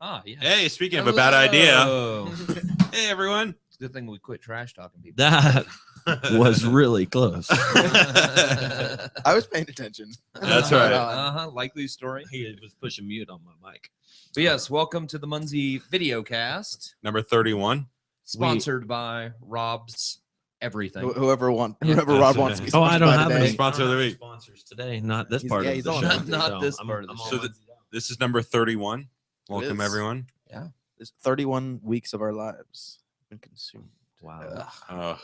Yeah. Hey, speaking of a bad idea. Hey, everyone. It's a good thing we quit trash talking people. That was really close. I was paying attention. That's right. Likely story. He was pushing mute on my mic. But yes, welcome to the Munzee Videocast, Number 31. sponsored by Rob's Everything. Whoever Rob wants to be Oh, I sponsored don't by have today. any Sponsor of the week. sponsors today. Not this He's- part yeah, of he's the on show. it. Not this I'm- part of the I'm show. all So Munzee out. This is number 31. Welcome, is. everyone. There's 31 weeks of our lives been consumed. Wow. Ugh.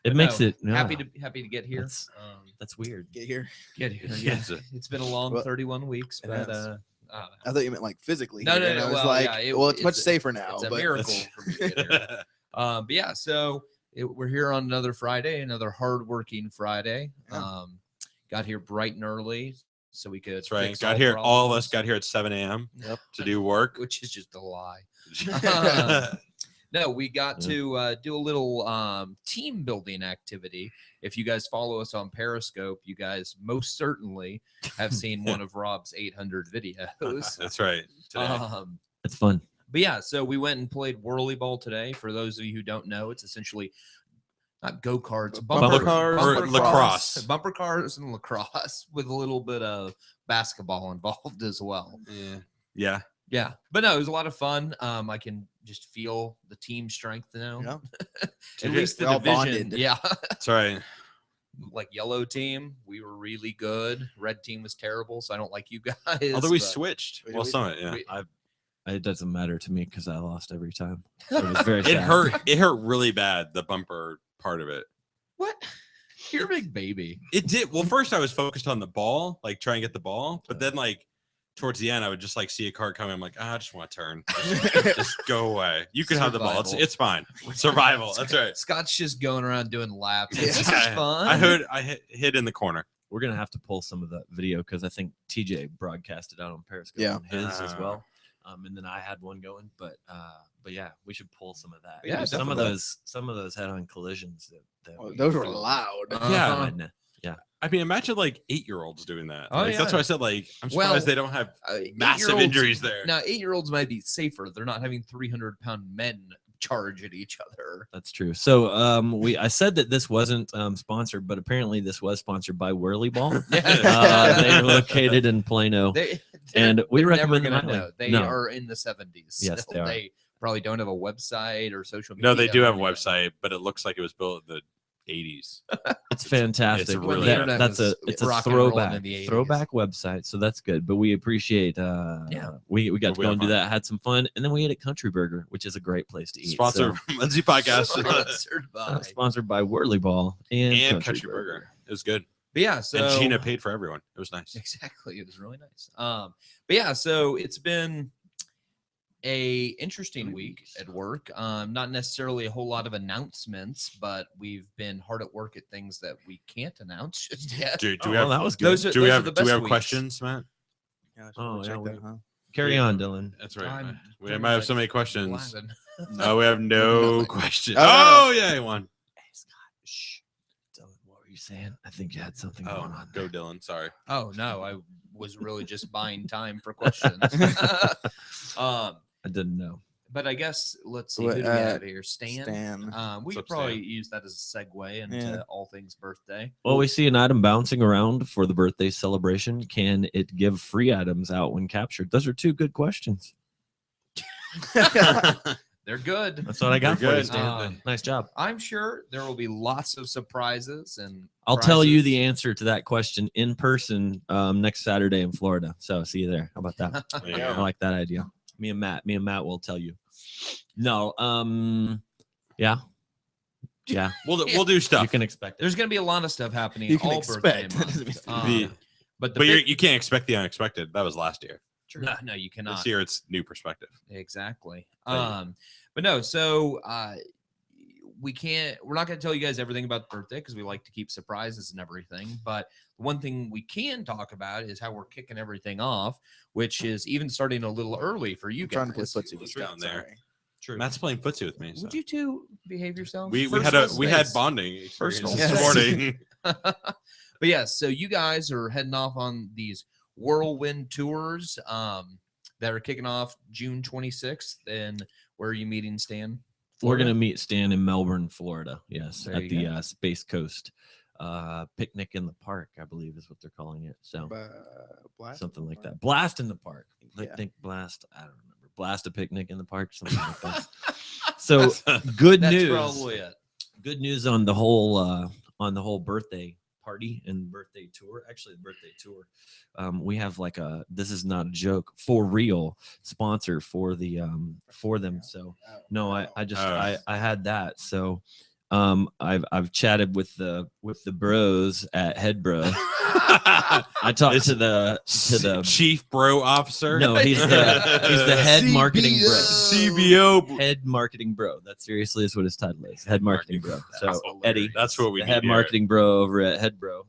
It makes it happy to get here. That's weird. Get here. Get here. Yes. It's been a long Well, 31 weeks, it but has. I I thought you meant like physically. No, here, no, and no, I was well, like, yeah, it's much it's safer now. it's a but miracle for me to get here. But yeah, so we're here on another Friday, another hardworking Friday. Yeah. Got here bright and early so we could. That's right. fix Got here. All of problems, us got here at 7 a.m. Yep. to do work. which is just a lie. No, we got to do a little team building activity. If you guys follow us on Periscope, you guys most certainly have seen one of Rob's 800 videos. That's right. Today. It's fun. But yeah, so we went and played whirly ball today. For those of you who don't know, it's essentially not go-karts, Bumper cars, or lacrosse. bumper cars and lacrosse with a little bit of basketball involved as well. Yeah. Yeah, but no, it was a lot of fun. I can just feel the team strength now. Yeah. At least the We're all division. bonded. Yeah, That's right. like yellow team, we were really good. Red team was terrible, so I don't like you guys. Although we but switched. Wait, Well, we- Summit, yeah. It doesn't matter to me because I lost every time. So it was very It sad. hurt. It hurt really bad, the bumper part of it. What? You're a big baby. It did. Well, first I was focused on the ball, like try and get the ball. But then like towards the end, I would just like see a card coming. I'm like, I just want to turn. Just go away. You can have the ball. It's fine. Survival. That's right. Scott's just going around doing laps. Yeah. This is fun. I hit in the corner. We're gonna have to pull some of that video because I think TJ broadcasted out on Periscope Yeah. on his as well. And then I had one going, but yeah, we should pull some of that. Yeah, some of definitely. those head-on collisions that Oh, those were loud. Yeah. I mean, imagine like 8-year-olds doing that. Oh, Like, That's yeah. why I said like I'm surprised Well, they don't have massive 8-year-olds injuries there. Now, 8-year-olds might be safer. They're not having 300-pound men charge at each other. That's true. So I said that this wasn't sponsored, but apparently this was sponsored by Whirly Ball. They're located in Plano. And we they're never recommend gonna them highly. know. They No. are in the 70s. Yes, still. they are. They probably don't have a website or social media. No, they do have a or anything. website, but it looks like it was built in the 80s. It's fantastic. It's really That- good. that's a It's it's a rock and rolling in throwback the 80s. website, so that's good. But we appreciate we got to We go had and do fun. that, had some fun, and then we ate at Country Burger, which is a great place to eat. Sponsor Munzee Podcast Sponsored by. Sponsored by Whirly Ball and Country Burger. It was good. But yeah, so And Gina paid for everyone. It was nice. exactly, it was really nice. But yeah, so it's been a interesting week at work. Not necessarily a whole lot of announcements, but we've been hard at work at things that we can't announce just yet. Do Oh, we well, have that was good. Those are, do we those are have the do best we have weeks. questions, Matt? Yeah, Oh, yeah, that, huh? Carry on, Dylan. That's right. I'm We pretty might have so much many questions. Latin. No, we have no Nothing. questions. Oh, Oh, yeah, one. Hey, Scott. Shh. Dylan, what were you saying? I think you had something Oh, going on. go Dylan. Sorry. Oh no, I was really just buying time for questions. I didn't know. But I guess let's see What, who do we have here. Stan. Stan. We What's could up, probably Stan? use that as a segue into Yeah. all things birthday. Well, we see an item bouncing around for the birthday celebration. Can it give free items out when captured? Those are two good questions. They're good. That's what I got for You're you, good. Stan. Nice job. I'm sure there will be lots of surprises and I'll tell you prizes. the answer to that question in person next Saturday in Florida. So see you there. How about that? There you I go. like that idea. Me and Matt will tell you. No, yeah. We'll do stuff. You can expect it. There's going to be a lot of stuff happening You can all birthday expect. That doesn't mean month. The- But the but big- you can't expect the unexpected. That was last year. no, you cannot. This year it's new perspective. Exactly. Thank you. But no, so we're not going to tell you guys everything about the birthday because we like to keep surprises and everything. But one thing we can talk about is how we're kicking everything off, which is even starting a little early for you I'm trying to play guys. footsie with What's Scott, down there? sorry. True. Matt's playing footsie with me. So. Would you two behave yourselves? We First had rule we had space. bonding experience Personal this space. morning. But yeah, so you guys are heading off on these whirlwind tours. that are kicking off June 26th. And where are you meeting, Stan? We're Florida? going to meet Stan in Melbourne, Florida. Yes, There at you the Space Coast picnic in the park, I believe is what they're calling it. So Blast something like that. Blast in the park. Yeah. Picnic blast. I don't remember. Blast a picnic in the park. Something like that. So good That's news. probably it. Good news on the whole birthday party and birthday tour. Actually, the birthday tour. We have like this is not a joke, for real sponsor for the for them. So no, I had that. So I've chatted with the bros at Head Bro. I talked to the chief bro officer. No, he's the head marketing bro. CBO Head marketing bro. That seriously is what his title is. Head marketing bro. So Eddie, that's what we the need head here. marketing bro over at Head Bro.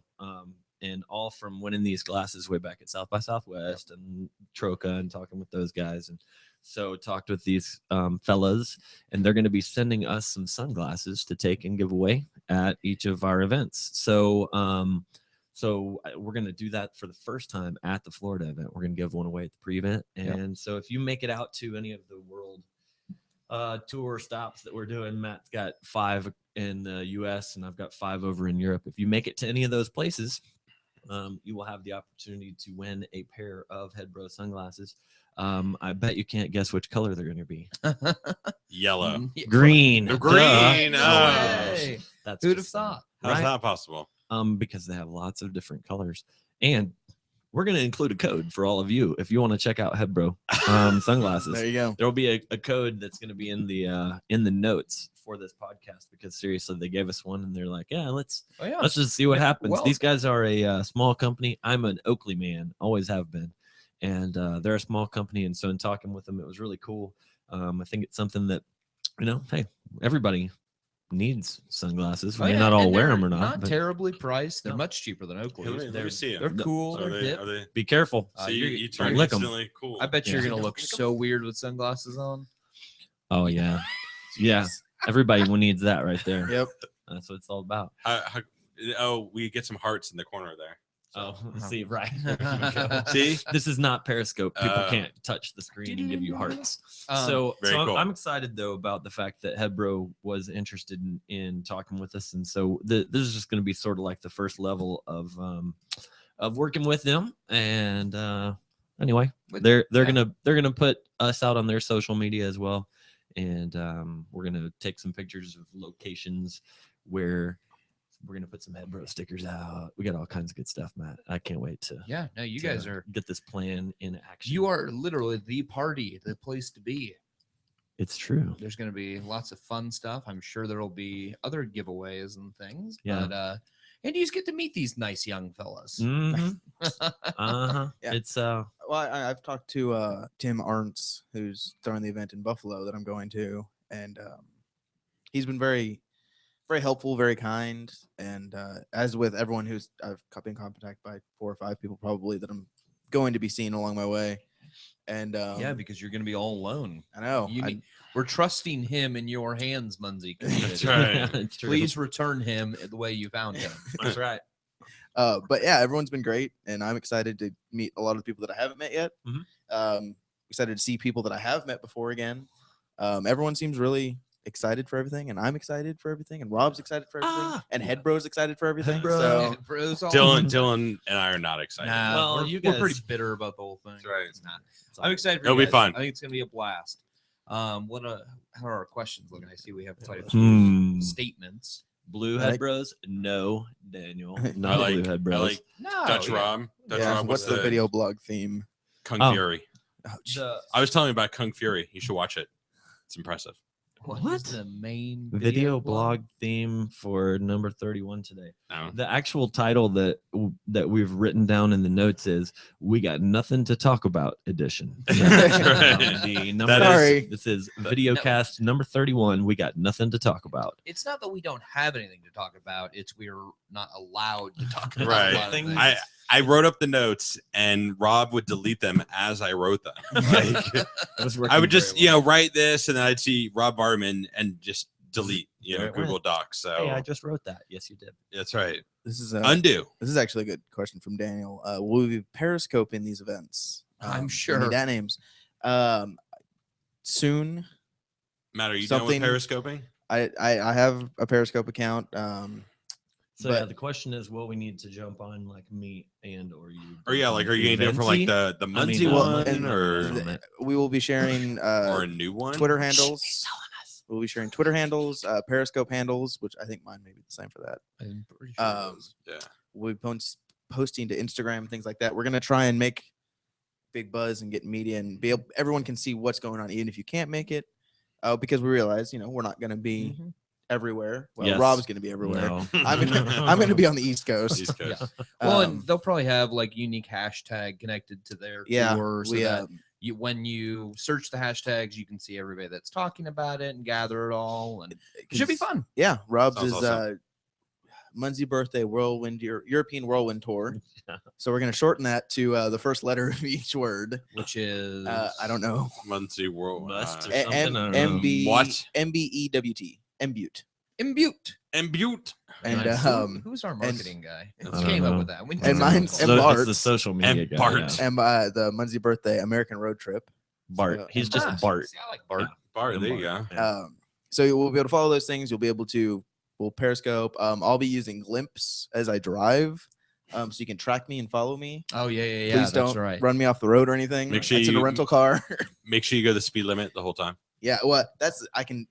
And all from winning these glasses way back at South by Southwest and Troca and talking with those guys. And so talked with these fellas, and they're going to be sending us some sunglasses to take and give away at each of our events. So we're going to do that for the first time at the Florida event. We're going to give one away at the pre-event. And so if you make it out to any of the world tour stops that we're doing, Matt's got 5 in the US and I've got 5 over in Europe. If you make it to any of those places, you will have the opportunity to win a pair of Head Bro sunglasses. I bet you can't guess which color they're going to be. Yellow. Green. The green. Hey, That's who'd have just thought? How's right? that possible? Because they have lots of different colors. And we're going to include a code for all of you if you want to check out Head Bro sunglasses. There you go. There will be a code that's going to be in the notes for this podcast, because seriously, they gave us one and they're like, yeah, let's just see what happens. Well, These guys are a small company. I'm an Oakley man, always have been, and they're a small company. And so in talking with them, it was really cool. I think it's something that, hey, everybody needs sunglasses. We may not all wear them or not. Not terribly priced. They're much cheaper than Oakley. Let me see They're them. cool. Are They're they, hip. are they, Be careful. see, you don't turn lick 'em. instantly cool. I bet you're Yeah. gonna look so weird with sunglasses on. Oh yeah, yeah. Everybody needs that right there. Yep. That's what it's all about. We get some hearts in the corner there. Oh, see, right. See? This is not Periscope. People Oh. can't touch the screen and give you hearts. Very cool. I'm excited though about the fact that Head Bro was interested in talking with us, and so this is just going to be sort of like the first level of working with them. And anyway, they're gonna put us out on their social media as well, and we're gonna take some pictures of locations where we're gonna put some Head Bro stickers out. We got all kinds of good stuff, Matt. I can't wait to You guys are get this plan in action. You are literally the party, the place to be. It's true. There's going to be lots of fun stuff. I'm sure there will be other giveaways and things. Yeah. But, and you just get to meet these nice young fellas. Mhm. Uh-huh. Yeah. It's Well, I've talked to Tim Arntz, who's throwing the event in Buffalo that I'm going to, and he's been very, very helpful, very kind, and as with everyone I've been contacted by 4 or 5 people probably that I'm going to be seeing along my way, and yeah, because you're going to be all alone. I know. We're trusting him in your hands, Munzee. That's right. it's true. Please return him the way you found him. That's right. But yeah, everyone's been great, and I'm excited to meet a lot of the people that I haven't met yet. Excited to see people that I have met before again. Everyone seems really excited for everything, and I'm excited for everything, and Rob's excited for everything, and Head Bro's excited for everything. So Dylan and I are not excited. Nah, Well, we're, you we're guys- pretty bitter about the whole thing. That's right. It's not. It's all I'm excited for It'll you be guys. fun. I think it's gonna be a blast. How are our questions looking? I see we have quite a Hmm. few statements. Blue I Head like- Bros? No, Daniel. I Not like, Blue Head I Bros. like No, Dutch yeah. Rob. Dutch yeah, Rob what's was the video blog theme? Kung Oh. Fury. Oh, The I was telling you about Kung Fury. You should watch it. It's impressive. What is the main video blog theme for number 31 today. No. The actual title that we've written down in the notes is "We Got Nothing to Talk About" edition. So, That's right. the number Sorry. this is Videocast number 31. We got nothing to talk about. It's not that we don't have anything to talk about. It's we're not allowed to talk about Right. a lot of things. I wrote up the notes, and Rob would delete them as I wrote them. Like, I would just write this, and then I'd see Rob Varman and just delete There it Google went. Docs. So Hey, I just wrote that. Yes, you did. that's right. This is Undo. This is actually a good question from Daniel. Will we be periscoping these events? I'm we sure. need that names. Soon. Matt, are you done with Something- periscoping? I have a Periscope account. So But- yeah, the question is, will we need to jump on like me and or you? Or yeah, like, are you gonna do it from like the Munzee well, one, and or we will be sharing or a new one? Twitter handles. We'll be sharing Twitter handles, Periscope handles, which I think mine may be the same for that. I'm pretty sure it Um, is. Yeah. We'll be posting to Instagram, things like that. We're gonna try and make big buzz and get media and be able, everyone can see what's going on, even if you can't make it. Because we realize, we're not gonna be Mhm. everywhere. Well, Yes. Rob's gonna be everywhere. No. I'm gonna be on the East Coast. East Coast. Well, and Um, they'll probably have like unique hashtag connected to their yeah, tour, so we that when you search the hashtags, you can see everybody that's talking about it and gather it all, and it should be 'cause- fun. Yeah, Rob's Sounds is awesome. Munzee birthday whirlwind European whirlwind tour. Yeah. So we're gonna shorten that to the first letter of each word. Which is I don't know. Munzee World. Must or Uh, something, I don't know. What? MBEWT. Mbute. Imbute. and Butte. And Nice. who's our marketing guy? I Who don't came up know. with that? We need And to mine's call and him. Bart. It's the social media guy. Bart. yeah. and the Munzee birthday American road trip. Bart. So- He's and just Ah, Bart. see, I like Bart. Bart, And there you go. Bart. Yeah. So we'll be able to follow those things. You'll be able to Periscope. I'll be using Glimpse as I drive, so you can track me and follow me. Oh yeah, yeah, yeah. Please that's don't right. run me off the road or anything. Make sure it's in a you- rental car. Make sure you go the speed limit the whole time. Yeah, well, I can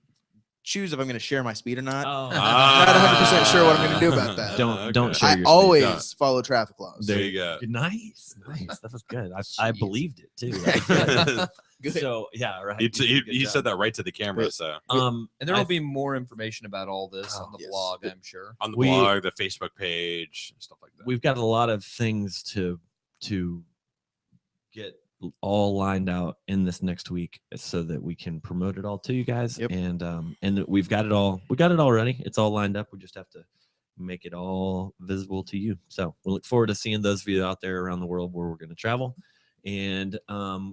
choose if I'm going to share my speed or not. Oh. I'm not 100% sure what I'm gonna do about that. Don't share I your speed. always follow traffic laws. There you go. Nice. That was good. I Jeez. believed it too. That was good. Good. So yeah, right. He, You did a good he job. said that right to the camera. Good. So And there will I- be more information about all this on the yes. blog, I'm sure. on the We- blog, the Facebook page, stuff like that. We've got a lot of things to get all lined out in this next week so that we can promote it all to you guys. Yep. And we've got it all. We got it all ready. It's all lined up. We just have to make it all visible to you. So we look forward to seeing those of you out there around the world where we're going to travel. And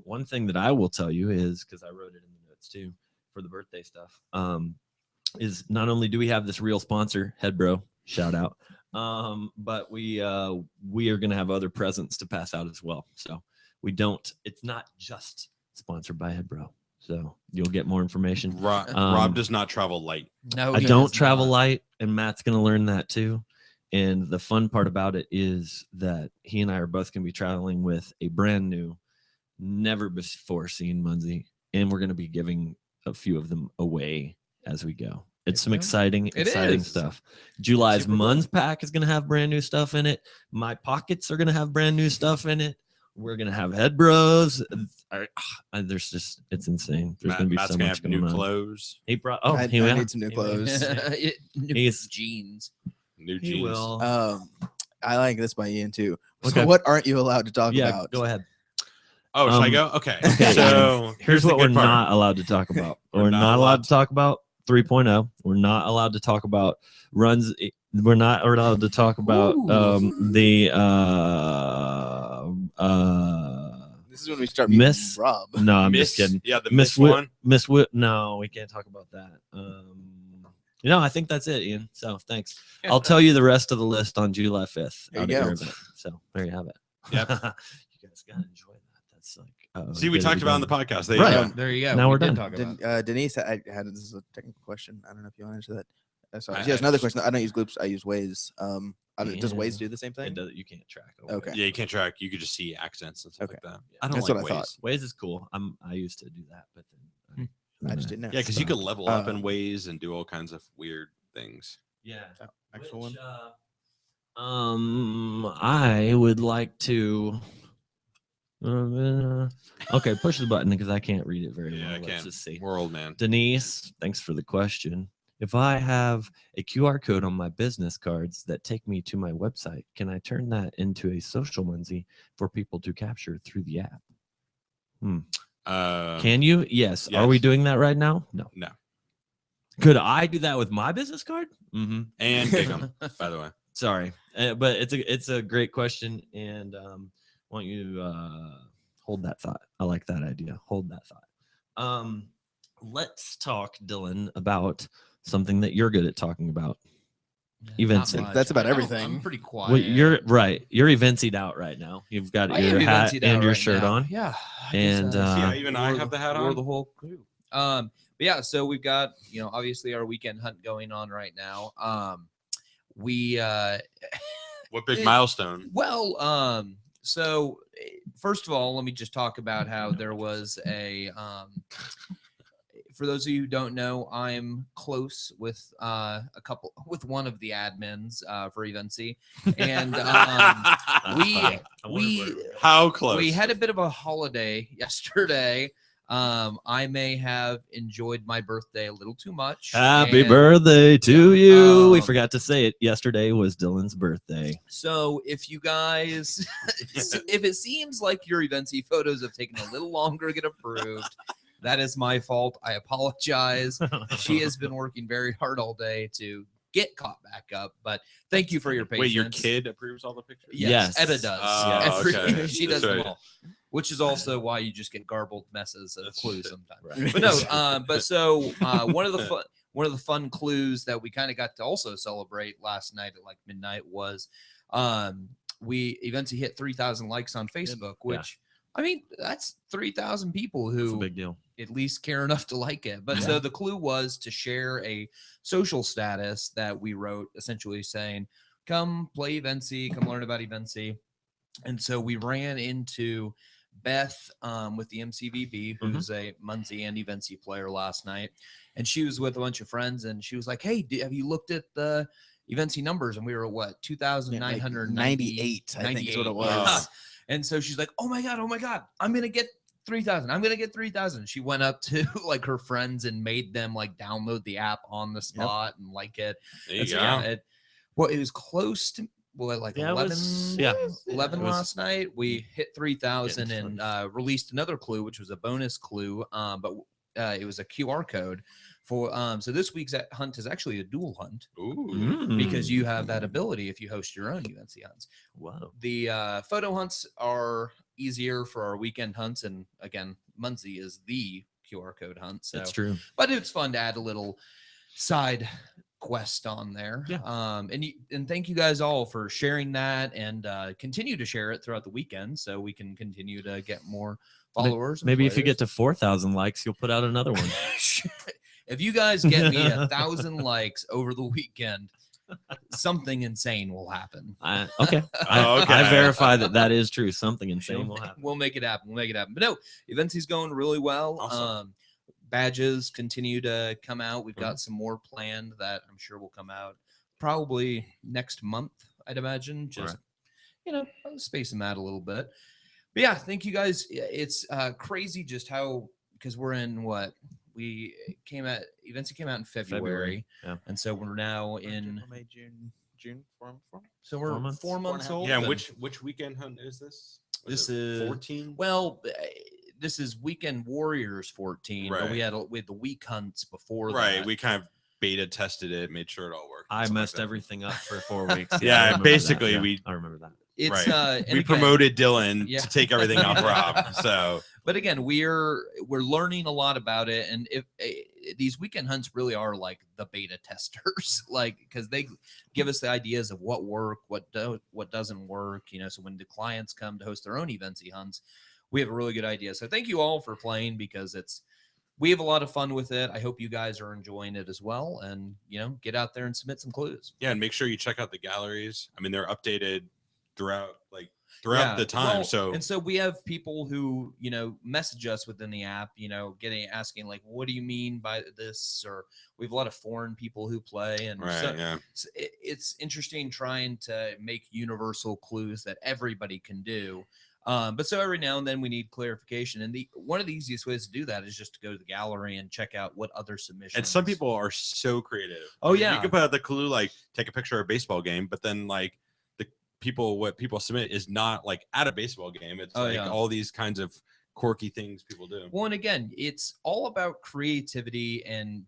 one thing that I will tell you is, because I wrote it in the notes too for the birthday stuff, is not only do we have this real sponsor, Headbro, shout out, but we are going to have other presents to pass out as well. So it's not just sponsored by Headbro. So you'll get more information. Rob does not travel light. No, I he don't does travel not. light, and Matt's going to learn that too. And the fun part about it is that he and I are both going to be traveling with a brand new, never before seen Munzee, and we're going to be giving a few of them away as we go. It's some Yeah. exciting is. stuff. July's Super cool. Munz pack is going to have brand new stuff in it. My pockets are going to have brand new stuff in it. We're going to have head bros. There's just, it's insane. There's going to be Matt's so gonna much have new going on. clothes, He brought, I yeah. need some new He- clothes. New He's- jeans. new He jeans. will. I like this by Ian too. Okay. So what aren't you allowed to talk Yeah, about? go ahead. Oh, should I Um, go? Okay. okay, So Here's the what we're good part. not allowed to talk about. We're We're not not allowed allowed to talk about 3.0. We're not allowed to talk about runs. We're not allowed to talk about the This is when we start Miss- meeting Rob. no, I'm Miss, just kidding. Yeah, the Miss Miss Whit, one. Miss Whit. No, we can't talk about that. I think that's it, Ian. So thanks. I'll tell you the rest of the list on July 5th. There out you at go. your event. So there you have it. Yep. You guys gotta enjoy that. That's like See, we talked about it on the podcast. There Right. you go. There you go. Now We we're did done. talk about it. Denise, I had this is a technical question. I don't know if you want to answer that. Sorry. I- She has I another just- question. I don't use Gloops. I use Waze. Does Waze Yeah. do the same thing? It does, you can't track. over Okay. it. Yeah, you can't track. You could just see accents and stuff Okay. like that. Yeah. I don't That's like what I thought. Waze. Waze is cool. I used to do that, but then I just didn't know. Yeah, because you So, could level up in uh, Waze and do all kinds of weird things. Yeah. Actual one. I would like to. Okay, push the button because I can't read it very Yeah, well. I Let's can't. just see. We're old, man. Denise, thanks for the question. If I have a QR code on my business cards that take me to my website, can I turn that into a social Munzee for people to capture through the app? Can you? Yes. Are we yes. doing that right now? No. No. Could I do that with my business card? Mm-hmm. And kick 'em, by the way. Sorry, but it's a great question, and want you hold that thought. I like that idea. Hold that thought. Let's talk, Dylan, about something that you're good at talking about. Events. Not much. That's about I'm everything. pretty quiet. Well, you're right. You're eventsied out right now. You've got I your am hat eventsied and out your right shirt now. on. Yeah. And, Yeah, even I wore have the hat wore on. the whole crew. But yeah, so we've got, obviously our weekend hunt going on right now. We What big it- milestone? well, so first of all, let me just talk about how there was a for those of you who don't know, I'm close with with one of the admins for Evency, and How close? we had a bit of a holiday yesterday. I may have enjoyed my birthday a little too much. Happy and birthday to you. We Um, forgot to say it. Yesterday was Dylan's birthday. So if you guys, if it seems like your Evency photos have taken a little longer to get approved, that is my fault. I apologize. She has been working very hard all day to get caught back up, but thank you for your patience. Wait, your kid approves all the pictures? Yes, Yes. Etta does. Oh, okay. She That's does them right. all, which is also why you just get garbled messes of That's clues right. sometimes. But no, but so one of the fun clues that we kind of got to also celebrate last night at like midnight was we eventually hit 3,000 likes on Facebook, which I mean that's 3,000 people It's a who big deal. at least care enough to like it. But so the clue was to share a social status that we wrote, essentially saying, come play Evency, come learn about Evency. And so we ran into Beth with the MCVB, who's a Munzee and Evency player last night. And she was with a bunch of friends and she was like, hey, have you looked at the Evency numbers? And we were at what, 2,998? I think is what it was. Yeah. And so she's like, oh my God, I'm going to get 3,000. I'm going to get 3,000. She went up to like her friends and made them like download the app on the spot and like it. There you And go. so, yeah, it was close to, like 11, 11 last night. We hit 3,000 and released another clue, which was a bonus clue. But it was a QR code for, so this week's hunt is actually a dual hunt. Ooh. Because you have that ability if you host your own Evency hunts. Wow. The photo hunts are easier for our weekend hunts, and again, Munzee is the QR code hunt. So That's true. but it's fun to add a little side quest on there. Yeah. And thank you guys all for sharing that and continue to share it throughout the weekend so we can continue to get more followers. Maybe if you get to 4,000 likes, you'll put out another one. If you guys get me 1,000 likes over the weekend, something insane will happen. Okay. I verify that is true. Something insane will happen. We'll make it happen. But no, Evency's going really well. Awesome. Badges continue to come out. We've got some more planned that I'm sure will come out probably next month, I'd imagine. Just, space them out a little bit. But yeah, thank you guys. It's crazy just how, because we're in what? Evency came out in February. Yeah. And so we're now in May, June, 4 so we're 4 months? 4 months old. Yeah, and which weekend hunt is this? This is 14. Well, this is Weekend Warriors 14, but Right. we had the week hunts before Right. that. We kind of beta tested it, made sure it all worked. I something like messed that. everything up for 4 weeks. Yeah, I remember basically, that. I remember that. It's Right. and We again- promoted Dylan Yeah. to take everything off Rob. So But again, we're learning a lot about it, and if these weekend hunts really are like the beta testers, like because they give us the ideas of what work, what doesn't work, So when the clients come to host their own Evency hunts, we have a really good idea. So thank you all for playing because we have a lot of fun with it. I hope you guys are enjoying it as well, and get out there and submit some clues. yeah, and make sure you check out the galleries. I mean, they're updated throughout Yeah, the time. well, so we have people who message us within the app, asking like, what do you mean by this? Or we have a lot of foreign people who play, and right, so yeah. it's interesting trying to make universal clues that everybody can do. But so every now and then we need clarification, and one of the easiest ways to do that is just to go to the gallery and check out what other submissions. And some people are so creative. Oh, I mean, yeah. you can put out the clue like take a picture of a baseball game, but then like what people submit is not like at a baseball game. It's all these kinds of quirky things people do. Well, and again, it's all about creativity and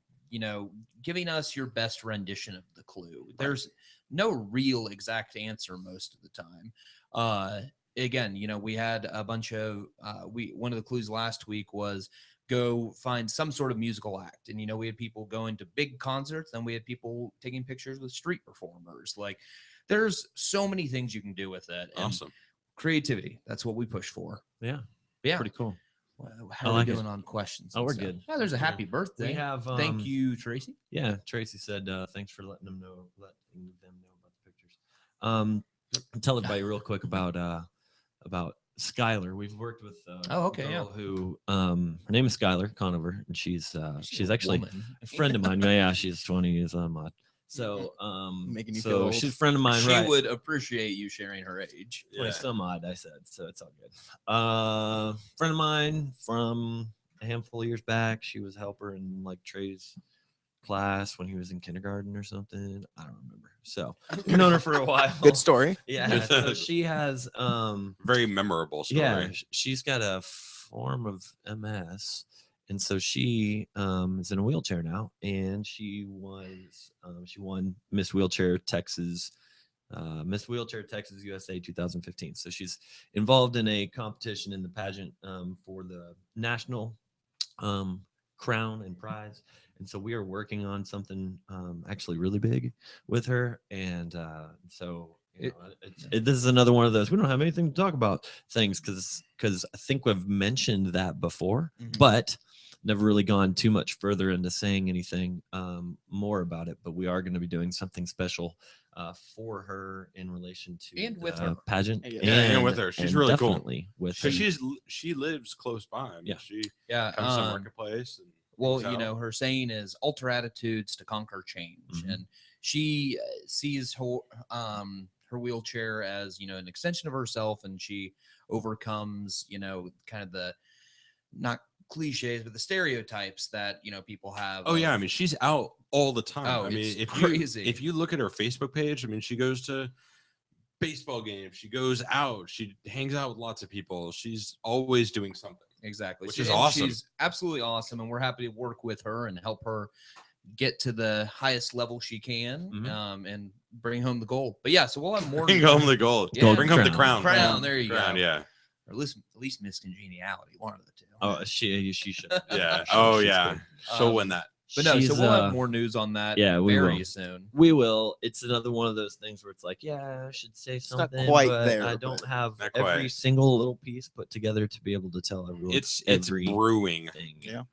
giving us your best rendition of the clue. There's no real exact answer most of the time. Again, we had a bunch of one of the clues last week was go find some sort of musical act. And, we had people going to big concerts, then we had people taking pictures with street performers. Like, there's so many things you can do with it. And Awesome. creativity, that's what we push for. Yeah. Yeah. Pretty cool. How I are like we it. doing on questions? Oh, and we're stuff? good. Yeah, there's a happy birthday. We have. Thank you, Tracy. Yeah, Tracy said thanks for letting them know about the pictures. Tell everybody real quick about Skylar. We've worked with a girl who her name is Skylar Conover, and she's actually a friend of mine. Yeah, she's 20 years old. So Making you so feel old. she's a friend of mine. She right? would appreciate you sharing her age. 20 some odd, I said, so it's all good. Friend of mine from a handful of years back. She was a helper in like Trey's class when he was in kindergarten or something. I don't remember. So we've known her for a while. Good story. Yeah. So she has Very memorable story. yeah, she's got a form of MS. And so she is in a wheelchair now, and she won Miss Wheelchair Texas USA 2015. So she's involved in a competition in the pageant for the national crown and prize. And so we are working on something actually really big with her. And so this is another one of those we don't have anything to talk about things because I think we've mentioned that before, but never really gone too much further into saying anything more about it. But we are going to be doing something special for her in relation to And with her. pageant. And with her. She's really cool. With So her. she lives close by. I mean, Yeah. She Yeah. comes to the marketplace. And Well, hangs out. her saying is alter attitudes to conquer change. Mhm. And she sees her wheelchair as, an extension of herself, and she overcomes, kind of the not cliches, but the stereotypes that, people have. Oh yeah, I mean she's out all the time. Oh, I mean, it's if crazy. if you look at her Facebook page, I mean, she goes to baseball games, she goes out, she hangs out with lots of people. She's always doing something. Exactly. Which is awesome. She's absolutely awesome, and we're happy to work with her and help her get to the highest level she can, and bring home the gold. But yeah, so we'll have more. Bring home the gold. Yeah. Bring home the crown. Crown. There you Crown, go. yeah. Or at least Miss Congeniality, one of the two. Oh, she should. Yeah. Oh She's yeah. good. She'll win that. But no, so She's, we'll have more news on that. yeah, we very will. soon. We will. It's another one of those things where it's like, yeah, I should say not something. quite but there, I don't but have not every quite. single little piece put together to be able to tell everyone. It's every brewing. thing. Yeah.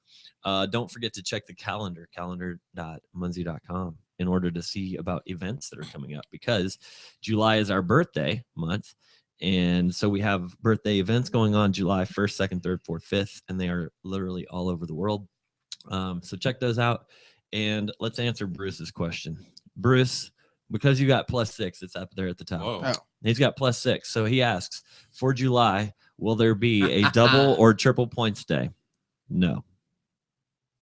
Don't forget to check the calendar.munzee.com in order to see about events that are coming up, because July is our birthday month. And so we have birthday events going on July 1st, 2nd, 3rd, 4th, 5th, and they are literally all over the world. So check those out. And let's answer Bruce's question. Bruce, because you got +6, it's up there at the top. Whoa. Oh. He's got +6. So he asks, for July, will there be a double or triple points day? No.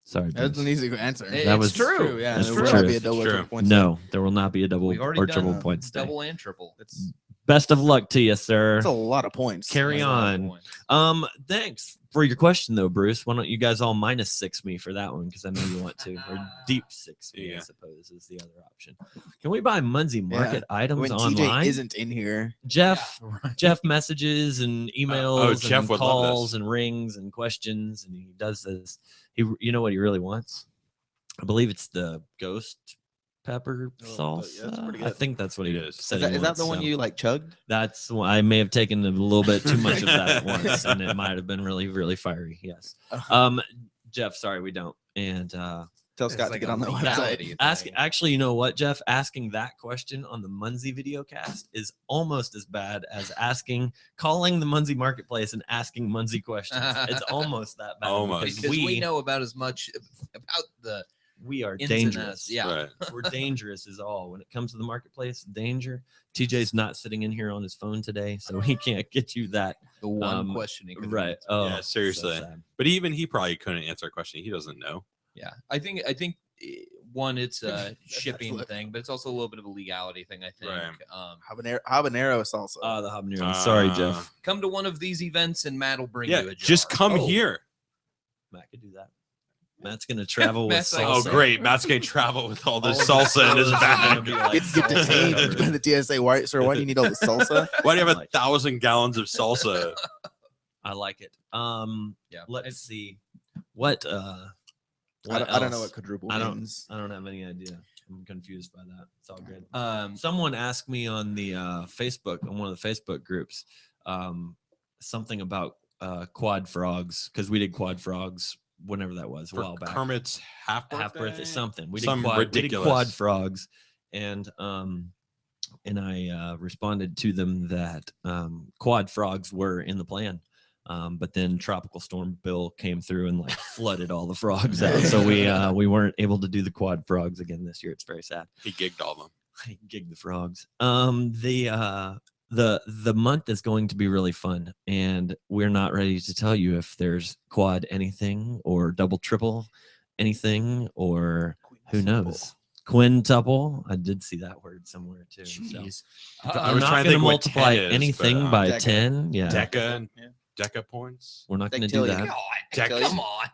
Sorry, That's Bruce. an easy answer. That was true. Yeah, That's there will true. not be a double It's or true. triple points. No, there will not be a double We've already or done triple points day. double and triple. That's Best of luck to you, sir. a lot of points. Carry That's a lot of on. points. Thanks for your question though, Bruce. Why don't you guys all -6 me for that one, because I know you want to, or deep 6 me, I Yeah. suppose is the other option. Can we buy Munzee Market items When online? TJ isn't in here, Jeff Yeah, right. Jeff messages and emails Jeff and would love this. calls and rings and questions, and he does this. You know what he really wants? I believe it's the ghost pepper Oh, yeah, that's salsa. pretty I good. think that's what he It is. said. is he that the wants, one so. you like chugged? That's I may have taken a little bit too much of that at once, and it might have been really, really fiery. Yes. Jeff, sorry, we don't. And Tell It's Scott to like get a on the legality website. thing. actually, you know what, Jeff? Asking that question on the Munzee Videocast is almost as bad as calling the Munzee Marketplace and asking Munzee questions. It's almost that bad. Almost. Because we know about as much about the we are ins and dangerous. outs. Yeah. Right. We're dangerous is all. When it comes to the marketplace, danger. TJ's not sitting in here on his phone today, so he can't get you that. The one question he could Right. Oh, Yeah, seriously. so sad. But even he probably couldn't answer a question. He doesn't know. Yeah, I think one, it's a shipping Excellent. thing, but it's also a little bit of a legality thing. I think. Right. Habanero salsa. The habanero. Sorry, Uh, Jeff. Come to one of these events and Matt will bring Yeah, you a jar. just come Oh, here. Matt could do that. Matt's gonna travel with Matt's like, Oh, salsa. great. Matt's going to travel with all this All of salsa in his those are gonna bag. be like Get salsa detained covered. by the TSA. Why, sir? Why do you need all the salsa? Why do you have Like- 1,000 gallons of salsa? I like it. Yeah, Let's see. What? I What don't know else? what quadruple I don't. means. I don't have any idea. I'm confused by that. It's all good. Um, Someone asked me on the Facebook, on one of the Facebook groups, something about quad frogs, because we did quad frogs whenever that was a For while back. Kermit's half birthday, something. We did Some quad. We did ridiculous. quad frogs, and I responded to them that quad frogs were in the plan. But then Tropical Storm Bill came through and like flooded all the frogs out, so we weren't able to do the quad frogs again this year. It's very sad. He gigged all of them. I gig the frogs. The month is going to be really fun, and we're not ready to tell you if there's quad anything or double triple anything or who knows. Quintuple. I did see that word somewhere too. So. Jeez. I'm was not trying to going to think what multiply 10 is, anything but, by Deca. 10. Yeah, Deca points. we're not going to do Dectillion. that. God, Deca- come on.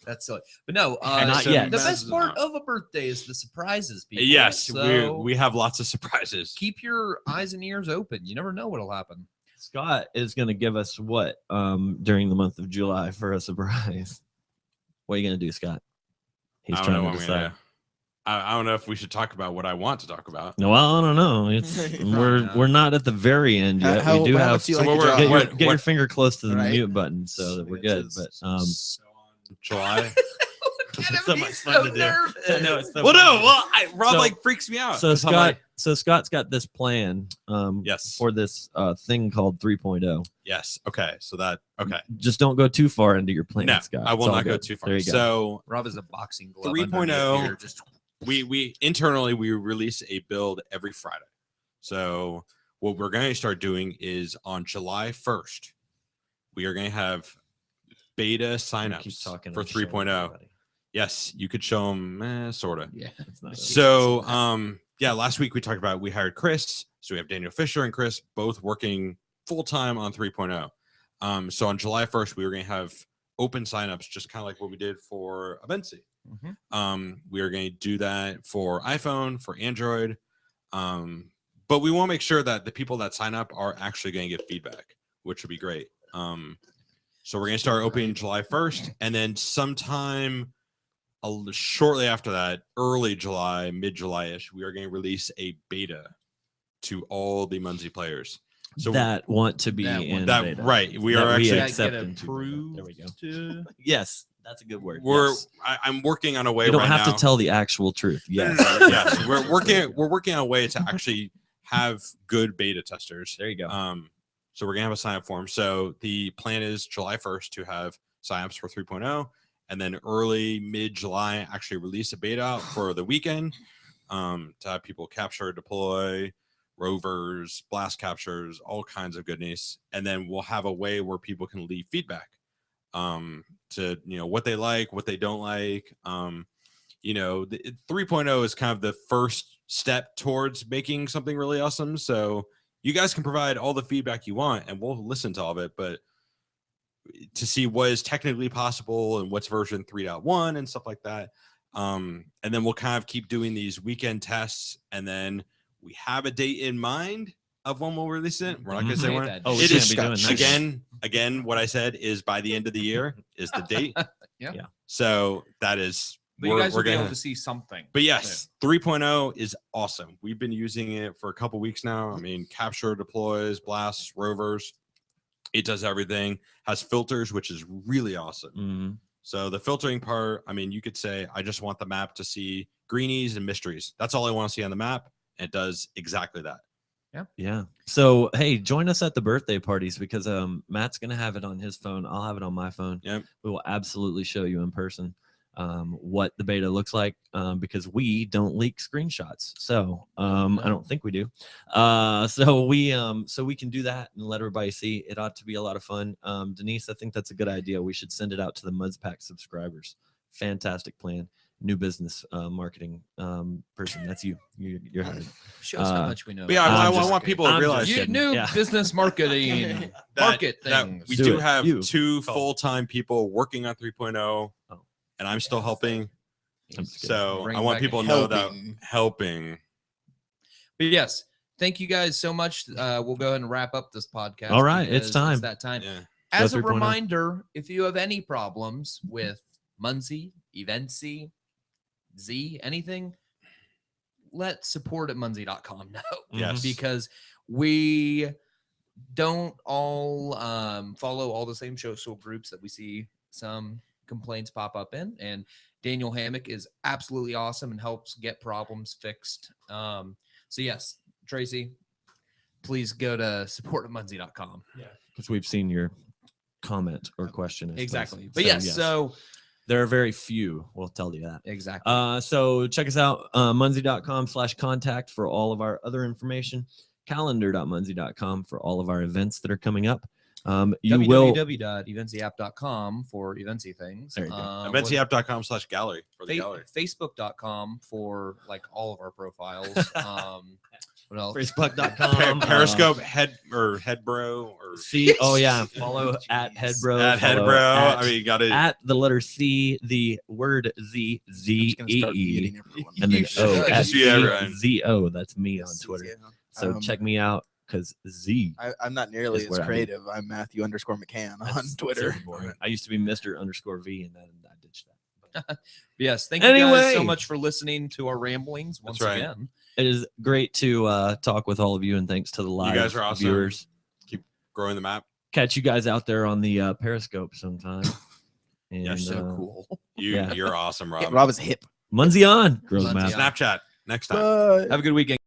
That's silly. But no, Not so yet. the best part of a birthday is the surprises, people. Yes, So we have lots of surprises. keep your eyes and ears open. You never know what'll happen. Scott is going to give us what during the month of July for a surprise. What are you going to do, Scott? He's I don't trying know to what I'm decide. gonna do. I don't know if we should talk about what I want to talk about. No, well, I don't know. It's we're not at the very end yet. How- we do how have much do you so like what the we're- job? get your, what- get your what- finger close to the Right. mute button so that we're good. But So on July. Look at him, so he's much fun so to do. nervous. I know it's so Well, fun no, to do. well, Rob So- like freaks me out. So 'cause I'm Scott, like, Scott's got this plan yes, for this thing called 3.0. yes, okay, so that okay. Just don't go too far into your plan, No, Scott. I will It's all not go good. too far. There you go. So Rob is a boxing glove. 3.0. underneath here, just we internally we release a build every Friday. So what we're going to start doing is on July 1st, we are going to have beta signups talking for and showing 3.0. everybody. Yes, you could show them, sort of. yeah. It's not So, yeah, last week we talked about we hired Chris. So we have Daniel Fisher and Chris both working full time on 3.0. So on July 1st, we were going to have open signups, just kind of like what we did for Avency. We are going to do that for iPhone, for Android. But we want to make sure that the people that sign up are actually going to get feedback, which would be great. So we're going to start opening July 1st, and then sometime shortly after that, early July, mid-July-ish, we are going to release a beta to all the Munzee players. So that want to be that in one- that beta. right, we That are we actually accept get into beta. approved. There we go. To... Yes, that's a good word. we're Yes. I'm working on a way You don't right have now. to tell the actual truth. Yes. Yes, we're working on a way to actually have good beta testers. There you go. So we're gonna have a sign up form. So the plan is July 1st to have signups for 3.0, and then early mid-July actually release a beta for the weekend to have people capture, deploy, rovers, blast captures, all kinds of goodness. And then we'll have a way where people can leave feedback to what they like, what they don't like. The 3.0 is kind of the first step towards making something really awesome. So you guys can provide all the feedback you want and we'll listen to all of it, but to see what is technically possible and what's version 3.1 and stuff like that. And then we'll kind of keep doing these weekend tests, and then we have a date in mind of when we'll release it. We're not going to say when. Oh, we It can't is be doing that. again. What I said is by the end of the year is the date. Yeah. So that is But you guys will be gonna. able to see something. But yes, 3.0 is awesome. We've been using it for a couple weeks now. I mean, capture, deploys, blasts, rovers. It does everything. Has filters, which is really awesome. Mhm. So the filtering part, I mean, you could say, I just want the map to see greenies and mysteries. That's all I want to see on the map. And it does exactly that. Yeah. So hey, join us at the birthday parties because Matt's gonna have it on his phone. I'll have it on my phone. Yep. We will absolutely show you in person what the beta looks like because we don't leak screenshots. So I don't think we do. So we can do that and let everybody see. It ought to be a lot of fun. Denise, I think that's a good idea. We should send it out to the Muds Pack subscribers. Fantastic plan. New business marketing person. That's you. You're hired. Shows how much we know. But yeah, I'm I just want people to I'm realize just You kidding. new Yeah. business marketing market that things. we Do do it. have You. two Oh. full-time people working on 3.0, Oh. and I'm still helping. I'm just kidding. So Bring I want back people to know that helping. helping. But yes, thank you guys so much. We'll go ahead and wrap up this podcast. All right, it's because time. that time. Yeah. as a 3.0. reminder, if you have any problems with Munzee, Eventsy, Z, anything, let support@munzee.com know. Yes. Because we don't all follow all the same social groups that we see some complaints pop up in. And Daniel Hammock is absolutely awesome and helps get problems fixed. So yes, Tracy, please go to support@munzee.com. Because we've seen your comment or question. I suppose. Exactly. But yes, so there are very few. We'll tell you that. exactly. So check us out, munzee.com/contact for all of our other information, calendar.munzee.com for all of our events that are coming up. You will www.eventsapp.com for Eventsy things. There you go. Eventsapp.com/gallery for the gallery. Facebook.com for like all of our profiles. What else? Facebook.com. Periscope Headbro or C. Oh yeah, follow at Headbro. at follow Headbro. at- I mean, you got to. at the letter C, the word Z, I'm Z just gonna E start E, muting everyone. and then You O should. at Just mute everyone. Z-O. That's me on Twitter. Yeah. So check me out because Z. I'm not nearly is as where I am. creative. I'm Matthew_McCann on That's Twitter. super boring. I used to be Mr._V, and then I ditched that. Yes, thank you guys so Anyway. much for listening to our ramblings once right. again. It is great to talk with all of you, and thanks to the live guys are awesome. viewers. Keep growing the map. Catch you guys out there on the Periscope sometime. And, You're So cool. You're awesome, Rob. Rob is hip. Munzee on. Grow the Munzee map. on. Snapchat next time. Bye. Have a good weekend.